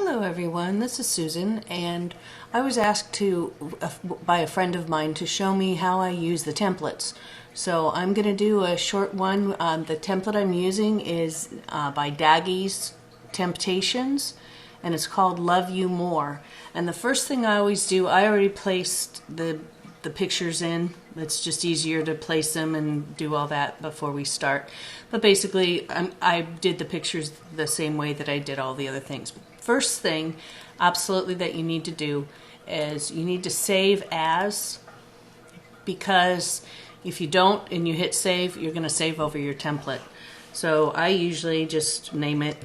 Hello everyone, this is Susan, and I was asked by a friend of mine to show me how I use the templates. So I'm going to do a short one. The template I'm using is by Dagi's Temptations, and it's called Love You More. And the first thing I always do, I already placed the pictures in. It's just easier to place them and do all that before we start. But basically, I did the pictures the same way that I did all the other things. First thing, absolutely, that you need to do is you need to save as, because if you don't and you hit save, you're going to save over your template. So I usually just name it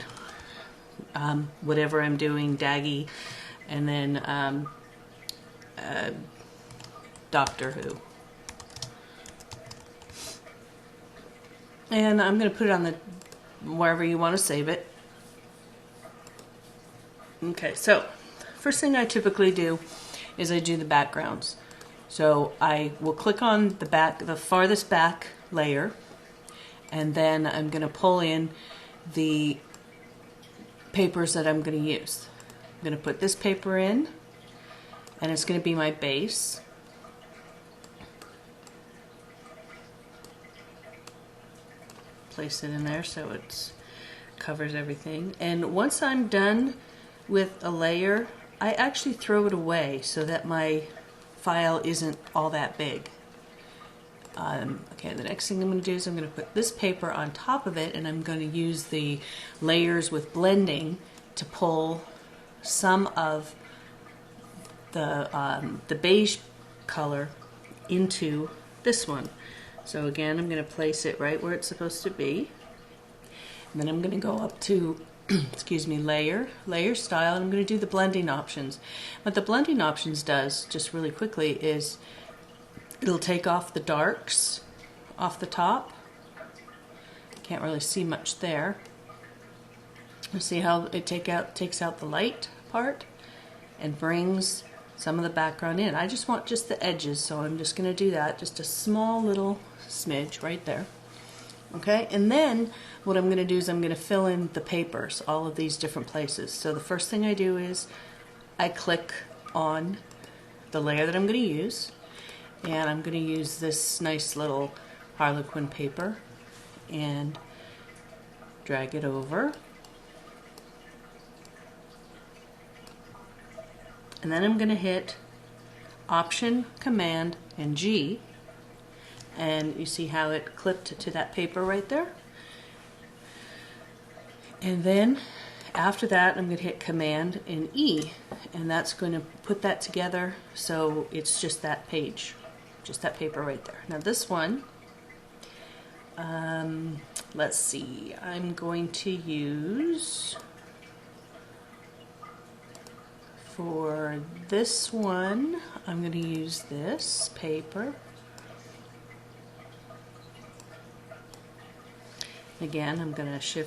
whatever I'm doing, Dagi, and then Doctor Who. And I'm going to put it on the wherever you want to save it. Okay, so first thing I typically do is I do the backgrounds. So I will click on the farthest back layer, and then I'm going to pull in the papers that I'm going to use. I'm going to put this paper in, and it's going to be my base. Place it in there so it covers everything. And once I'm done with a layer, I actually throw it away so that my file isn't all that big. Okay, the next thing I'm going to do is I'm going to put this paper on top of it, and I'm going to use the layers with blending to pull some of the beige color into this one. So again, I'm going to place it right where it's supposed to be. And then I'm going to go up to excuse me, layer style, and I'm going to do the blending options. What the blending options does, just really quickly, is it'll take off the darks off the top. Can't really see much there. See how it takes out the light part and brings some of the background in. I just want just the edges, so I'm just going to do that, just a small little smidge right there. Okay, and then what I'm going to do is I'm going to fill in the papers, all of these different places. So the first thing I do is I click on the layer that I'm going to use, and I'm going to use this nice little Harlequin paper and drag it over. And then I'm going to hit Option, Command, and G. And you see how it clipped to that paper right there? And then after that, I'm going to hit Command and E, and that's going to put that together so it's just that page, just that paper right there. Now this one, let's see, I'm going to use, for this one, I'm going to use this paper. Again, I'm going to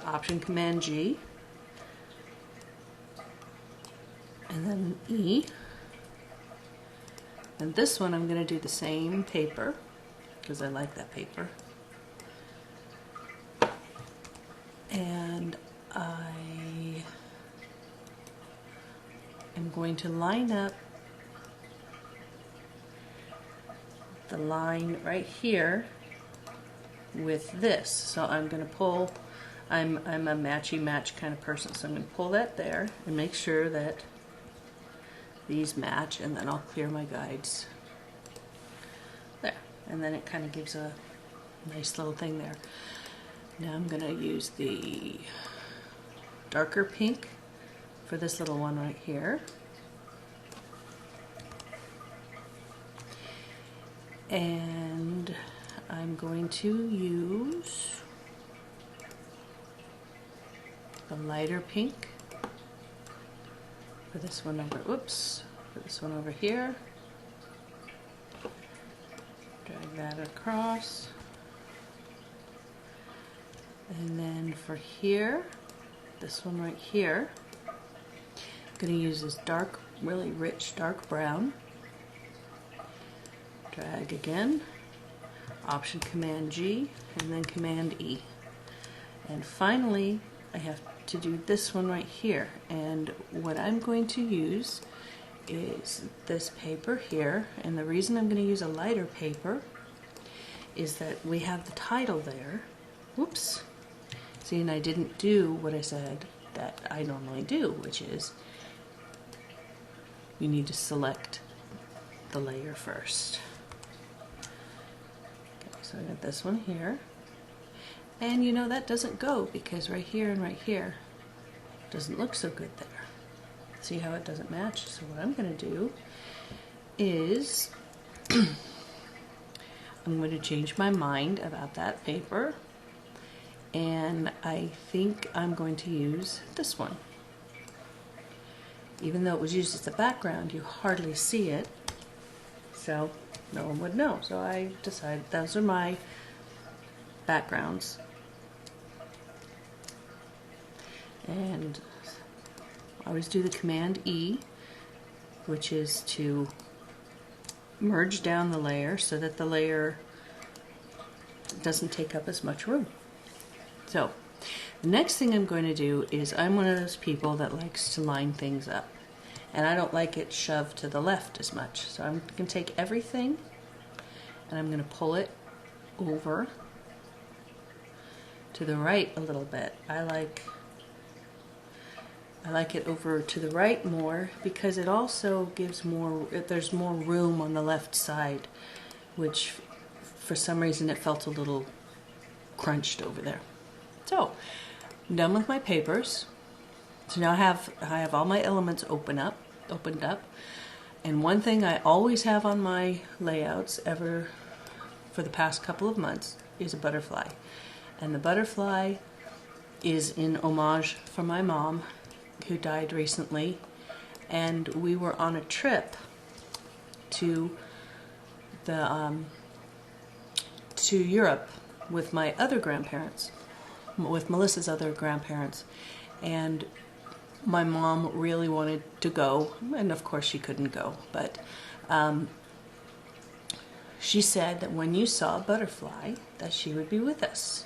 Option Command G, and then E. And this one I'm going to do the same paper because I like that paper. And I am going to line up the line right here with this. So I'm going to pull, I'm a matchy-match kind of person, so I'm going to pull that there and make sure that these match, and then I'll clear my guides there, and then it kind of gives a nice little thing there. Now I'm going to use the darker pink for this little one right here, and I'm going to use the lighter pink for this one over here. Drag that across. And then for here, this one right here, I'm going to use this dark, really rich dark brown. Drag again. Option Command G, and then Command E. And finally, I have to do this one right here. And what I'm going to use is this paper here. And the reason I'm going to use a lighter paper is that we have the title there. Whoops. See, and I didn't do what I said that I normally do, which is you need to select the layer first. Okay, so I got this one here. And you know that doesn't go because right here and right here doesn't look so good there. See how it doesn't match? So what I'm going to do is I'm going to change my mind about that paper, and I think I'm going to use this one. Even though it was used as a background, you hardly see it, so no one would know. So I decided those are my backgrounds. And I always do the Command E, which is to merge down the layer so that the layer doesn't take up as much room. So the next thing I'm going to do is I'm one of those people that likes to line things up, and I don't like it shoved to the left as much. So I'm going to take everything and I'm going to pull it over to the right a little bit. I like it over to the right more because it also gives more, there's more room on the left side, which for some reason it felt a little crunched over there. So I'm done with my papers. So now I have all my elements opened up. And one thing I always have on my layouts ever for the past couple of months is a butterfly. And the butterfly is in homage for my mom, who died recently, and we were on a trip to Europe with my other grandparents, with Melissa's other grandparents, and my mom really wanted to go, and of course she couldn't go, but she said that when you saw a butterfly that she would be with us.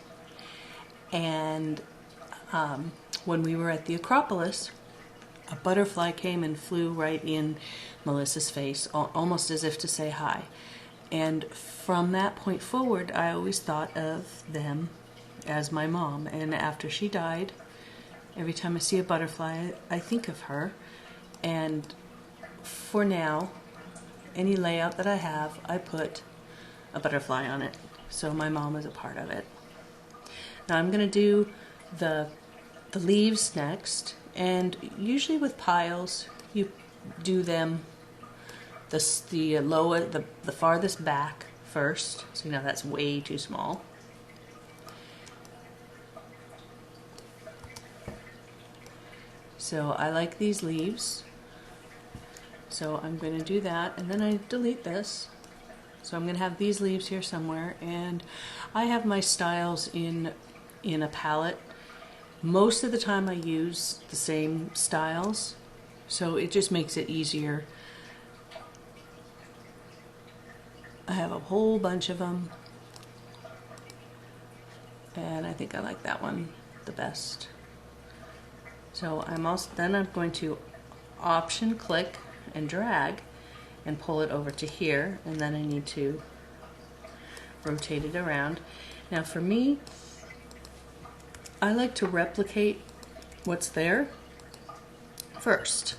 And when we were at the Acropolis, a butterfly came and flew right in Melissa's face, almost as if to say hi. And from that point forward, I always thought of them as my mom. And after she died, every time I see a butterfly, I think of her. And for now, any layout that I have, I put a butterfly on it. So my mom is a part of it. Now I'm going to do the leaves next, and usually with piles you do them the farthest back first. So you know that's way too small. So I like these leaves, so I'm going to do that, and then I delete this. So I'm going to have these leaves here somewhere, and I have my styles in a palette. Most of the time I use the same styles, so it just makes it easier. I have a whole bunch of them, and I think I like that one the best. So then I'm going to Option click and drag and pull it over to here, and then I need to rotate it around. Now for me, I like to replicate what's there first,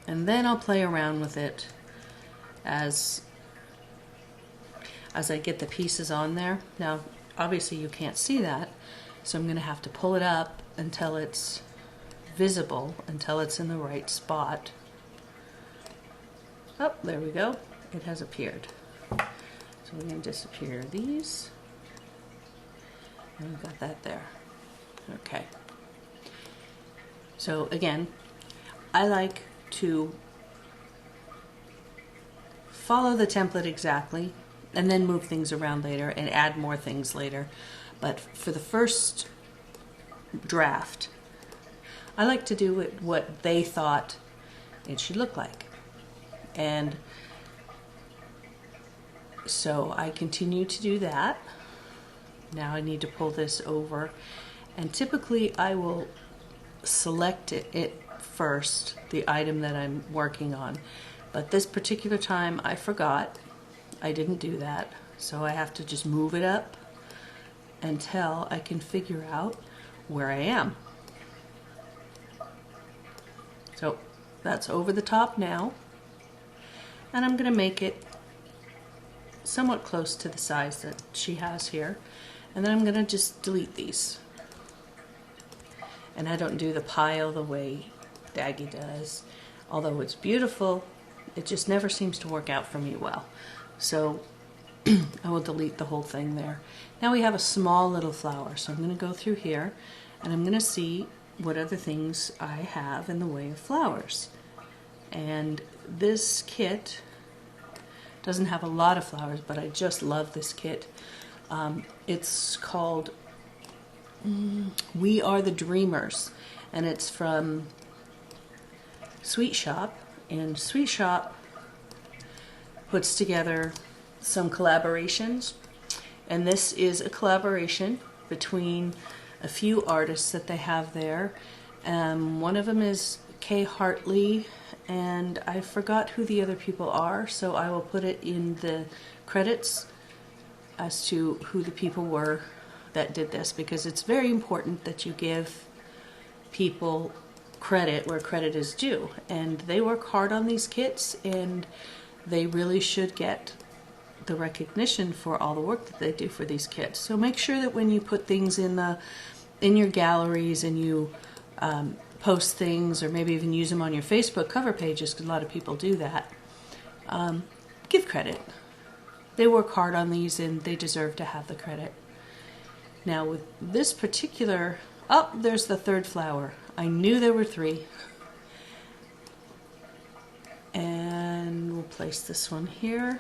and then I'll play around with it as I get the pieces on there. Now obviously you can't see that, so I'm going to have to pull it up until it's visible, until it's in the right spot. Oh, there we go. It has appeared. So we're going to disappear these. And we've got that there. Okay. So again, I like to follow the template exactly and then move things around later and add more things later. But for the first draft, I like to do it what they thought it should look like. And so I continue to do that. Now I need to pull this over And typically I will select it first, the item that I'm working on. But this particular time I forgot. I didn't do that. So I have to just move it up until I can figure out where I am. So that's over the top now. And I'm going to make it somewhat close to the size that she has here. And then I'm going to just delete these. And I don't do the pile the way Dagi does. Although it's beautiful, it just never seems to work out for me well. So I will delete the whole thing there. Now we have a small little flower. So I'm going to go through here and I'm going to see what other things I have in the way of flowers. And this kit doesn't have a lot of flowers, but I just love this kit. It's called We Are the Dreamers, and it's from Sweet Shop, and Sweet Shop puts together some collaborations, and this is a collaboration between a few artists that they have there. One of them is Hartley, and I forgot who the other people are, so I will put it in the credits as to who the people were that did this, because it's very important that you give people credit where credit is due. And they work hard on these kits, and they really should get the recognition for all the work that they do for these kits. So make sure that when you put things in your galleries and you post things, or maybe even use them on your Facebook cover pages, because a lot of people do that, give credit. They work hard on these and they deserve to have the credit. Now with this particular, oh, there's the third flower. I knew there were three. And we'll place this one here.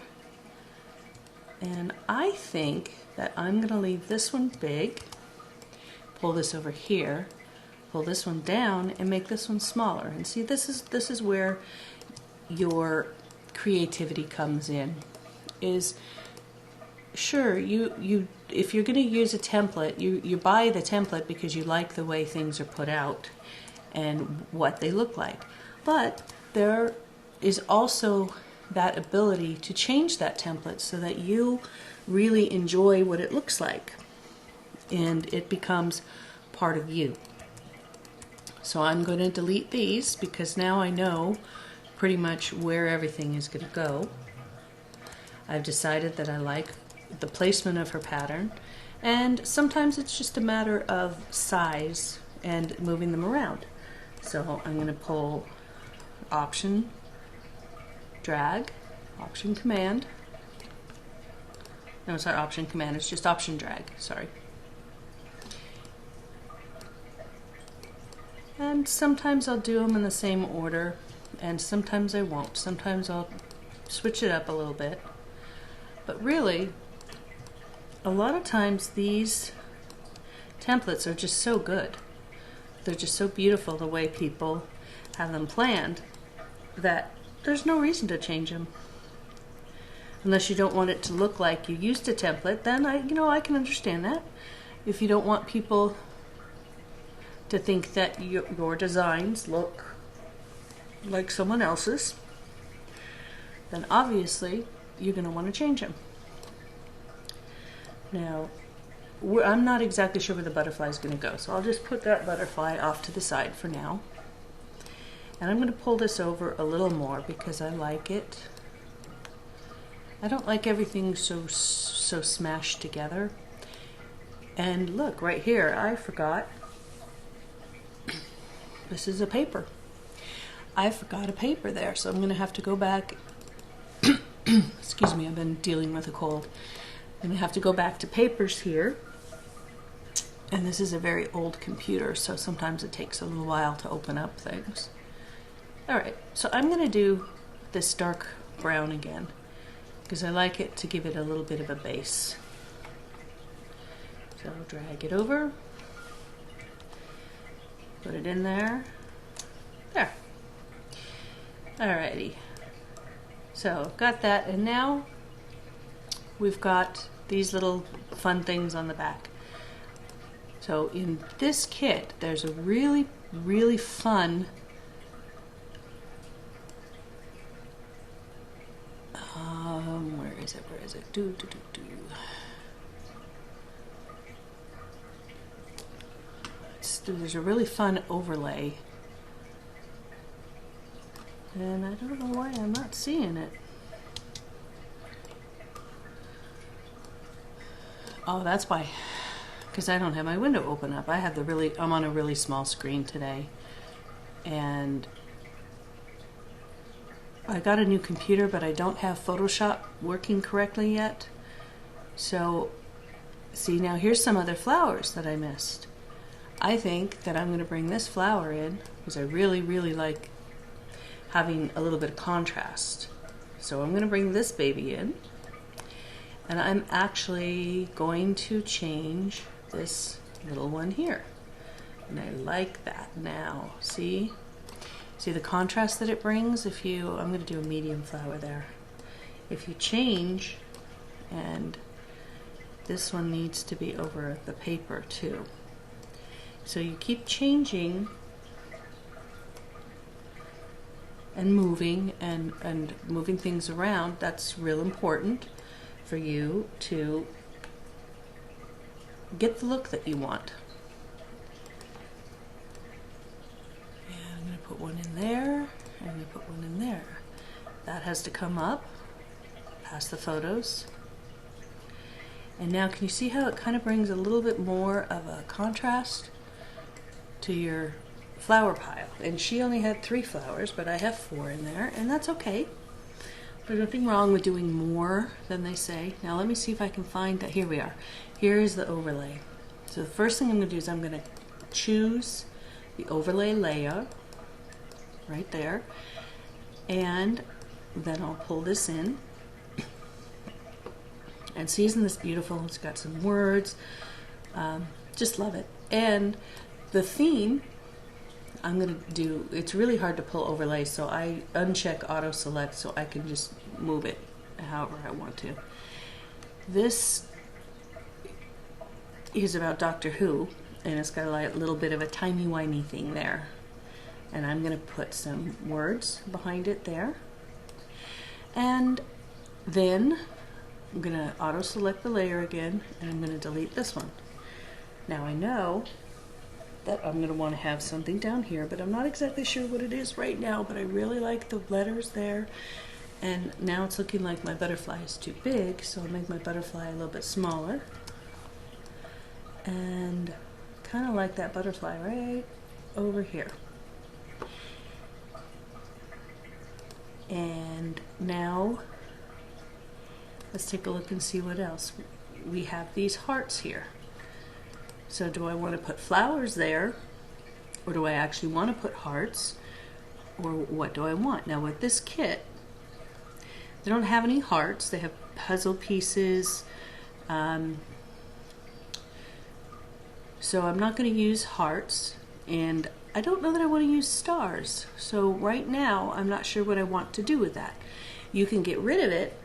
And I think that I'm going to leave this one big, pull this over here, pull this one down, and make this one smaller. And see, this is where your creativity comes in. Is sure, if you're going to use a template, you buy the template because you like the way things are put out and what they look like. But there is also that ability to change that template so that you really enjoy what it looks like and it becomes part of you. So I'm going to delete these because now I know pretty much where everything is going to go. I've decided that I like the placement of her pattern, and sometimes it's just a matter of size and moving them around. So I'm going to pull Option, Drag, Option Command. No, it's not Option Command, it's just Option Drag, sorry. And sometimes I'll do them in the same order, and sometimes I won't. Sometimes I'll switch it up a little bit. But really, a lot of times these templates are just so good. They're just so beautiful the way people have them planned that there's no reason to change them. Unless you don't want it to look like you used a template, then I can understand that. If you don't want people to think that your designs look like someone else's, then obviously you're going to want to change them. Now, I'm not exactly sure where the butterfly is going to go, so I'll just put that butterfly off to the side for now. And I'm going to pull this over a little more because I like it. I don't like everything so smashed together. And look, right here, I forgot. This is a paper. I forgot a paper there, so I'm going to have to go back. Excuse me, I've been dealing with a cold. I'm going to have to go back to papers here. And this is a very old computer, so sometimes it takes a little while to open up things. Alright, so I'm going to do this dark brown again, because I like it to give it a little bit of a base. So I'll drag it over, put it in there. There. Alrighty. So got that, and now we've got these little fun things on the back. So in this kit, there's a really, really fun where is it? Where is it? There's a really fun overlay. And I don't know why I'm not seeing it. Oh, that's why. Because I don't have my window open up. I'm on a really small screen today. And I got a new computer, but I don't have Photoshop working correctly yet. So, see, now here's some other flowers that I missed. I think that I'm going to bring this flower in because I really, really like having a little bit of contrast. So I'm going to bring this baby in, and I'm actually going to change this little one here. And I like that now. See the contrast that it brings? I'm going to do a medium flower there. If you change, and this one needs to be over the paper too. So you keep changing and moving and moving things around. That's real important for you to get the look that you want. And I'm going to put one in there, and I'm going to put one in there. That has to come up past the photos. And now can you see how it kind of brings a little bit more of a contrast to your flower pile? And she only had 3 flowers, but I have 4 in there, and that's okay. There's nothing wrong with doing more than they say. Now let me see if I can find that. Here we are. Here is the overlay. So the first thing I'm going to do is I'm going to choose the overlay layer right there, and then I'll pull this in. And see, isn't this beautiful? It's got some words. Just love it. And the theme I'm going to do, it's really hard to pull overlay, so I uncheck auto select so I can just move it however I want to. This is about Doctor Who, and it's got a little bit of a timey-wimey thing there. And I'm going to put some words behind it there. And then I'm going to auto select the layer again, and I'm going to delete this one. Now I know that I'm going to want to have something down here, but I'm not exactly sure what it is right now, but I really like the letters there. And now it's looking like my butterfly is too big, so I'll make my butterfly a little bit smaller. And kind of like that butterfly right over here. And now let's take a look and see what else. We have these hearts here. So do I want to put flowers there, or do I actually want to put hearts, or what do I want? Now with this kit, they don't have any hearts. They have puzzle pieces. So I'm not going to use hearts, and I don't know that I want to use stars. So right now, I'm not sure what I want to do with that. You can get rid of it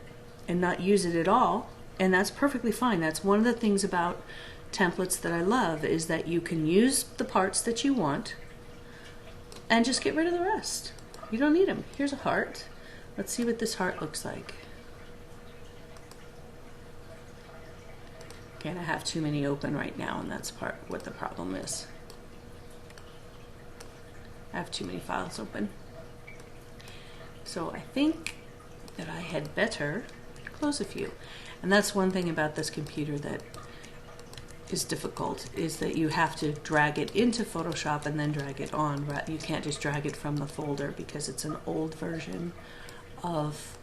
and not use it at all, and that's perfectly fine. That's one of the things about templates that I love, is that you can use the parts that you want and just get rid of the rest. You don't need them. Here's a heart. Let's see what this heart looks like. Okay, I have too many open right now, and that's what the problem is. I have too many files open. So I think that I had better close a few. And that's one thing about this computer that is difficult, is that you have to drag it into Photoshop and then drag it on. You can't just drag it from the folder because it's an old version of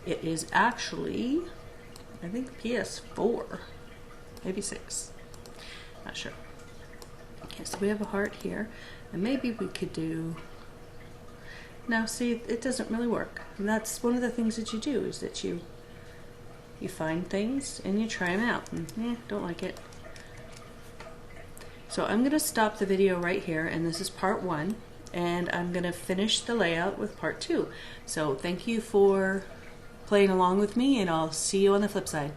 It is actually, I think, PS4, maybe 6, not sure. Okay, so we have a heart here, and maybe we could do, now see, it doesn't really work. And that's one of the things that you do, is that you find things and you try them out, and don't like it. So I'm going to stop the video right here, and this is part 1, and I'm going to finish the layout with part 2. So thank you for playing along with me, and I'll see you on the flip side.